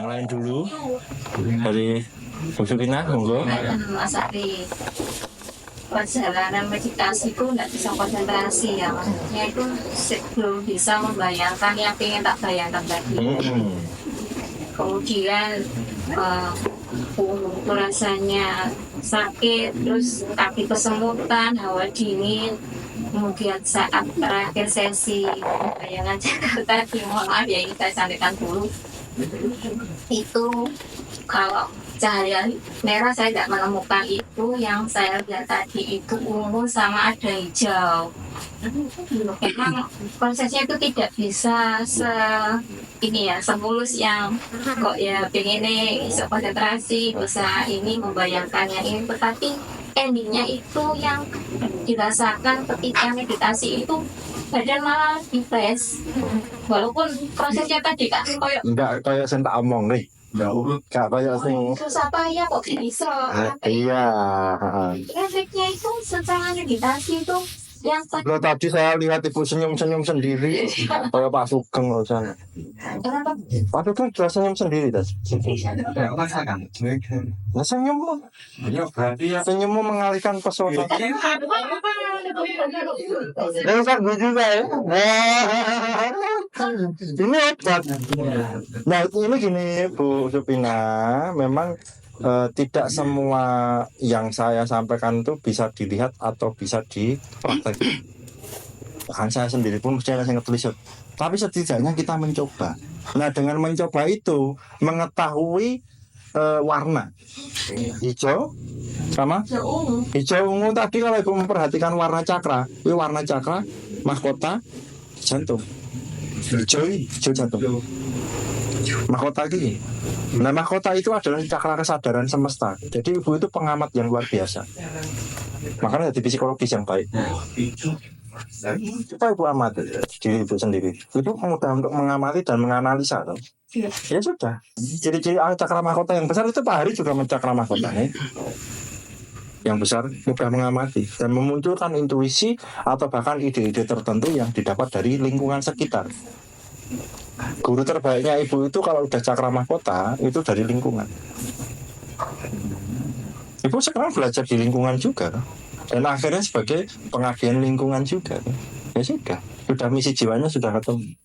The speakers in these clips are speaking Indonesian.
yang lain dulu dari Bu Supina, monggo. Mas Ari, perjalanan meditasi itu nggak bisa konsentrasi ya, maksudnya itu belum bisa membayangkan yang ingin tak bayangkan tadi. Kemudian rasanya sakit, terus kaki kesemutan, hawa dingin. Kemudian saat terakhir sesi bayangan Jakarta, mohon maaf ya ini saya sampaikan dulu. Itu kalau cahaya merah saya tidak menemukan itu, yang saya lihat tadi itu ungu sama ada hijau. Memang prosesnya itu tidak bisa semulus yang kok ya pengen bisa konsentrasi, bisa ini membayangkannya ini, tetapi endingnya itu yang dirasakan ketika meditasi itu badan malah refresh, walaupun prosesnya tadi kan Enggak kayak saya tak omong nih. Enggak kayak sing susah payah kok bisa. iya. Efeknya itu secara meditasi itu yang Lo tadi saya lihat ibu senyum-senyum sendiri. Kayak Pak Sugeng loh sana. kenapa? Pak Sugeng sudah senyum sendiri tadi. Nah, senyummu, senyummu mengalihkan pesona. Kan gue juga ya. Ini hebat. Nah ini gini Bu Supina, memang tidak semua yang saya sampaikan itu bisa dilihat atau bisa dipraktek. Bahkan saya sendiri pun mesti ada yang ngetulis. Tapi setidaknya kita mencoba. Nah dengan mencoba itu mengetahui warna hijau sama hijau ungu tadi. Kalau ibu memperhatikan warna cakra, ini warna cakra mahkota jantung. Hijau jantung. Mahkota ini. Nah mahkota itu adalah cakra kesadaran semesta. Jadi ibu itu pengamat yang luar biasa. Makanya jadi psikologis yang baik. Coba ibu amati diri ibu sendiri. Itu mudah untuk mengamati dan menganalisa. Ya sudah. Ciri-ciri cakra mahkota yang besar itu Pak Hari juga mencakra mahkota yang besar, mudah mengamati dan memunculkan intuisi atau bahkan ide-ide tertentu yang didapat dari lingkungan sekitar. Guru terbaiknya ibu itu kalau udah cakra mahkota itu dari lingkungan. Ibu sekarang belajar di lingkungan juga dan akhirnya sebagai pengabdian lingkungan juga. Ya sudah misi jiwanya sudah ketemu.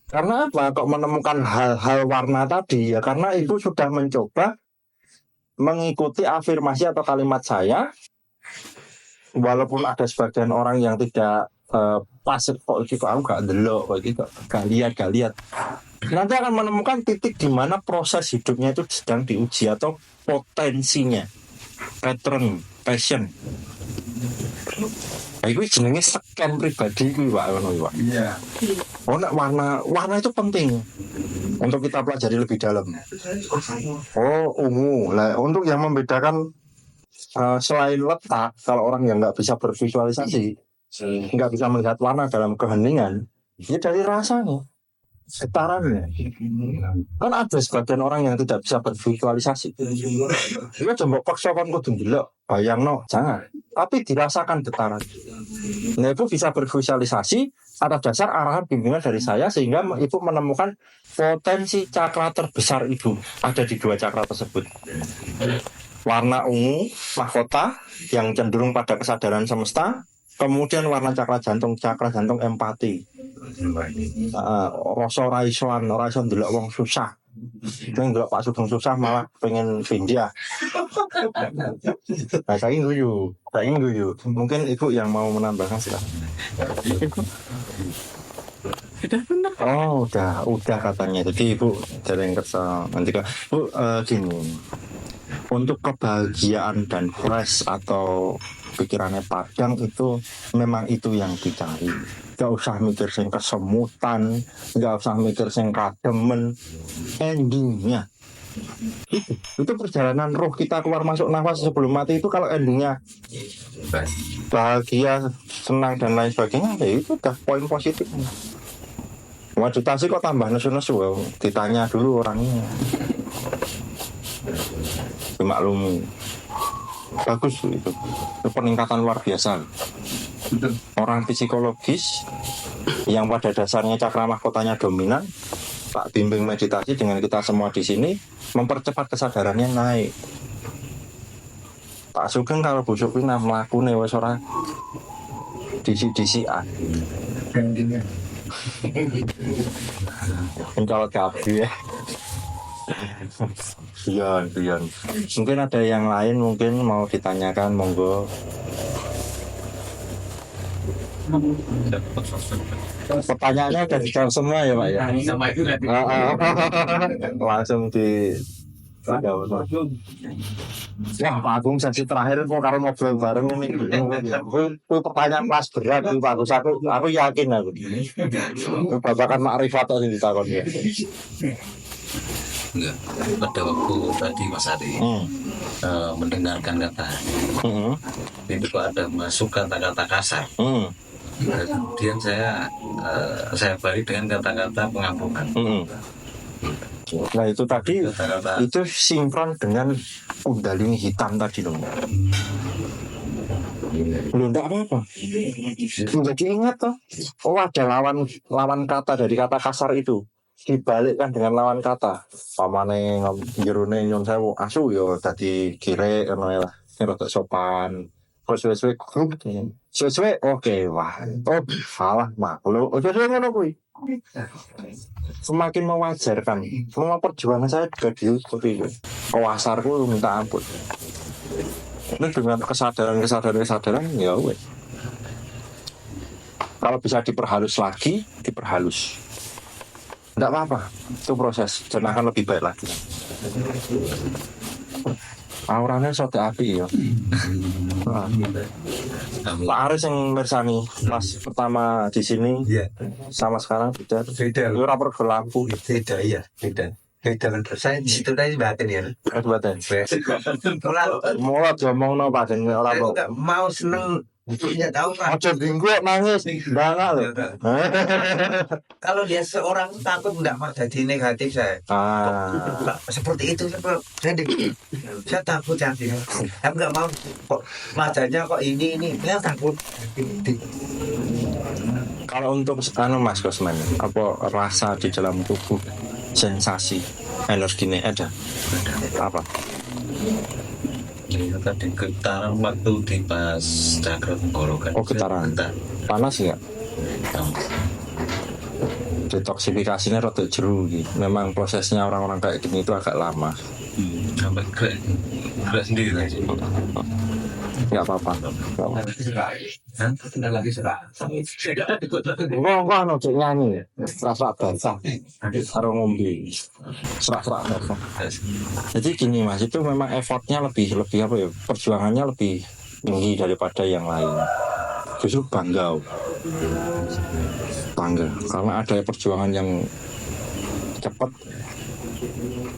Karena apa kok menemukan hal-hal warna tadi? Ya karena ibu sudah mencoba mengikuti afirmasi atau kalimat saya, walaupun ada sebagian orang yang tidak pasif kok aku gak delok kok gitu, gak lihat. Nanti akan menemukan titik di mana proses hidupnya itu sedang diuji atau potensinya, pattern, passion. Nah, itu jenenge scan pribadi itu Pak. Iya. Oh, nah, warna itu penting untuk kita pelajari lebih dalam. Oh, ungu. Nah, untuk yang membedakan selain letak, kalau orang yang nggak bisa bervisualisasi, nggak bisa melihat warna dalam keheningan, ya dari rasanya, getarannya. Kan ada sebagian orang yang tidak bisa bervisualisasi. Dia coba paksa kan kudu ndelok, bayangno, jangan. Tapi dirasakan getaran. Nah, ibu bisa bervisualisasi atas dasar arahan bimbingan dari saya sehingga ibu menemukan potensi cakra terbesar ibu ada di dua cakra tersebut. Warna ungu mahkota yang cenderung pada kesadaran semesta, kemudian warna cakra jantung empati. Rasa raisoan ndelok wong susah. Yang ndelok Pak Sugeng susah malah pengen pindah. Nah, saya guyu. Mungkin ibu yang mau menambahkan silakan. Oh, udah katanya. Jadi ibu dari yang kerja nanti Bu gini. Untuk kebahagiaan dan fresh atau pikirannya padang itu memang itu yang dicari. Gak usah mikir sing kesemutan, gak usah mikir sing kademen. Endingnya itu perjalanan roh kita keluar masuk nafas sebelum mati itu kalau endingnya bahagia, senang dan lain sebagainya, ya itu udah poin positifnya. Meditasi kok tambah nesu-nesu, ditanya dulu orangnya. Dimaklumi. Bagus itu peningkatan luar biasa. Orang psikologis yang pada dasarnya cakra mahkotanya dominan tak bimbing meditasi dengan kita semua di sini, mempercepat kesadarannya naik. Tak sugeng kalau Bu Supina mlakune wis ora disi-disian. Kalau kabeh ya. Bion. Mungkin ada yang lain mungkin mau ditanyakan, monggo. Pertanyaannya udah dijawab semua ya Pak ya. Langsung di wah Pak Agung sesi terakhir kok karo ngobrol bareng ini. Itu pertanyaan kelas berat Pak Agus, aku yakin aku. Babakan makrifat yang ditakon ya. Enggak, pada waktu tadi Mas Ari mendengarkan kata itu kok ada masuk kata-kata kasar. Kemudian saya balik dengan kata-kata pengampunan. Nah itu tadi itu sinkron dengan kundalini hitam tadi dong. Lu enggak apa-apa. Jadi ingat toh, oh ada lawan kata dari kata kasar itu. Dibalikkan dengan lawan kata. Pamane jerone nyon sewu asu yo dadi kire ngono ya. Rada sopan. Sesuai oke wah. Oh salah makhluk. Ojo ngono kuwi. Semakin mewajarkan. Semua perjuangan saya juga diikuti. Kewasarku minta ampun. Ini dengan kesadaran ya wes. Kalau bisa diperhalus lagi, diperhalus. Tidak apa-apa, itu proses dan akan lebih baik lagi. Auranya sote api ya. Pak Aris yang mersani pas pertama di sini sama sekarang beda. Itu rapor berlampu. Beda. Beda saya di situ tadi batin ya. Batin. Mulai ngomong no batin orang kok. Mau seneng. Ya tahu kan. Aja minggu nangis, enggak loh. Kalau dia seorang takut enggak mau jadi negatif saya. Seperti itu saya takut jadi. Saya enggak mau kok majanya kok ini saya takut. Kalau untuk Mas Kosman, apa rasa di dalam tubuh, sensasi energinya ada? Apa? Ya, tadi getaran waktu di pas cakra tenggorokan. Oh getaran. Panas nggak? Detoksifikasinya rada jeru gitu. Memang prosesnya orang-orang kayak gini itu agak lama. Sampai gerak sendiri aja. Nggak apa-apa. Tidak lagi serah. Ngomong cek nyanyi, serak basah, harus ngombe, serak basah. Jadi gini Mas, itu memang effortnya lebih apa ya? Perjuangannya lebih tinggi daripada yang lain. Justru bangga, karena ada perjuangan yang cepat,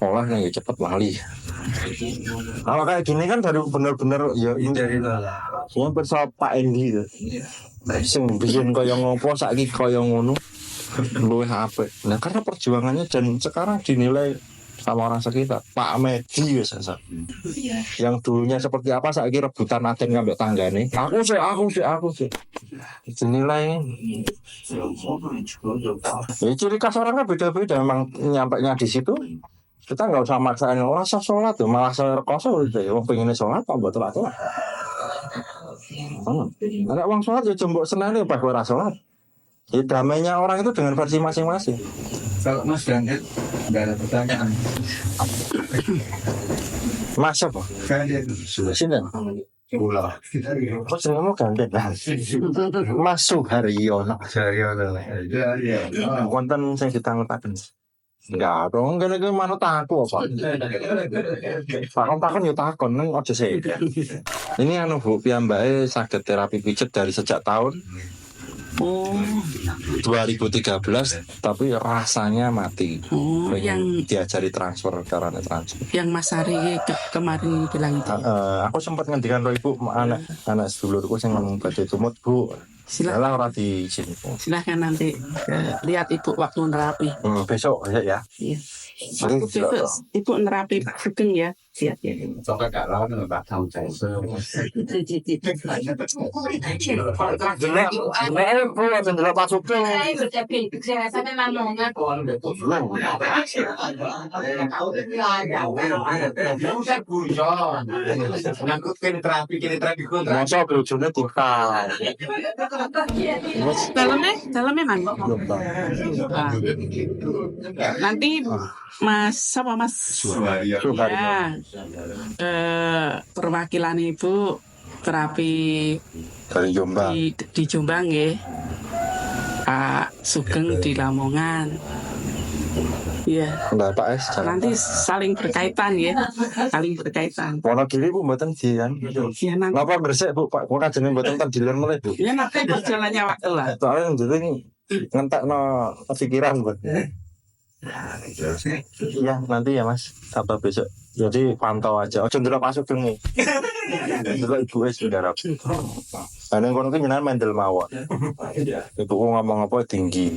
olahnya ya cepat lali. Kalau kayak gini kan baru bener-bener ya Dari lah. semua bersama Pak Endi tuh. Sing biyen kaya ngopo saiki kaya ngono. Luwih apik. Nah, karena perjuangannya dan sekarang dinilai sama orang sekitar. Pak Medi wis yang dulunya seperti apa saiki rebutan aden ngambek tanggane. Aku sih. Dinilai. Ya ciri khas orang kan beda-beda memang nyampainya di situ. Kita nggak usah maksain rasa sholat tuh, malah saya rekoso gitu ya. Wong pengennya sholat kok buat telat. Ada uang sholat ya jembok senang nih pas ora sholat. Ya damainya orang itu dengan versi masing-masing. Kalau Mas Gandet nggak ada pertanyaan. Mas apa? Gandet Sini. Pulau. Kok sering mau gandet lah. Mas Suharyono. Wonten sing ditangutaken. Enggak dong, kene iki manut aku apa? Takon yo takon nang aja sih. Ini anu Bu, piyambake saged terapi pijet dari sejak tahun 2013 tapi rasanya mati. Yang diajari transfer karena transfer. Yang Mas Ari kemarin bilang itu. Aku sempat ngendikan Ibu anak sedulurku sing ngomong badhe tumut Bu. Silahkan ora di sini. Silahkan nanti lihat Ibu waktu nerapi. Besok ya. Iya. Waktu besok Ibu nerapi Pak Sugeng ya. siap ya. ต้องกะแล้วหนึ่งแบบทำใจเพิ่ม Jelek pula jendelak Pak Sugeng. Saya berjabin, saya sampai mamongan. Masa bojone dikal. Dalamnya mana? Ah. Nanti Mas sama Mas Suharyo. ya, perwakilan Ibu terapi Dari Jombang. di Jombang ya. Pak Sugeng di Lamongan. Iya, Lah Pak S. nanti saling berkaitan ya, saling berkaitan. Wonogiri Bu mboten dian. Ya nanti, Napa gresik Bu Pak? Kok kajene mboten tak dilen mulai Bu. ya nanti berjalannya waktu lah. Soalnya jadi ngentekno pikiran Bu. Iya nanti ya Mas, Sabtu besok. Jadi pantau aja. Ojo ndelok Pak Sugeng nih. Ndelok Ibu wis garap. Ana kono ki nyenan mendel mawon. Ibu ngomong apa tinggi.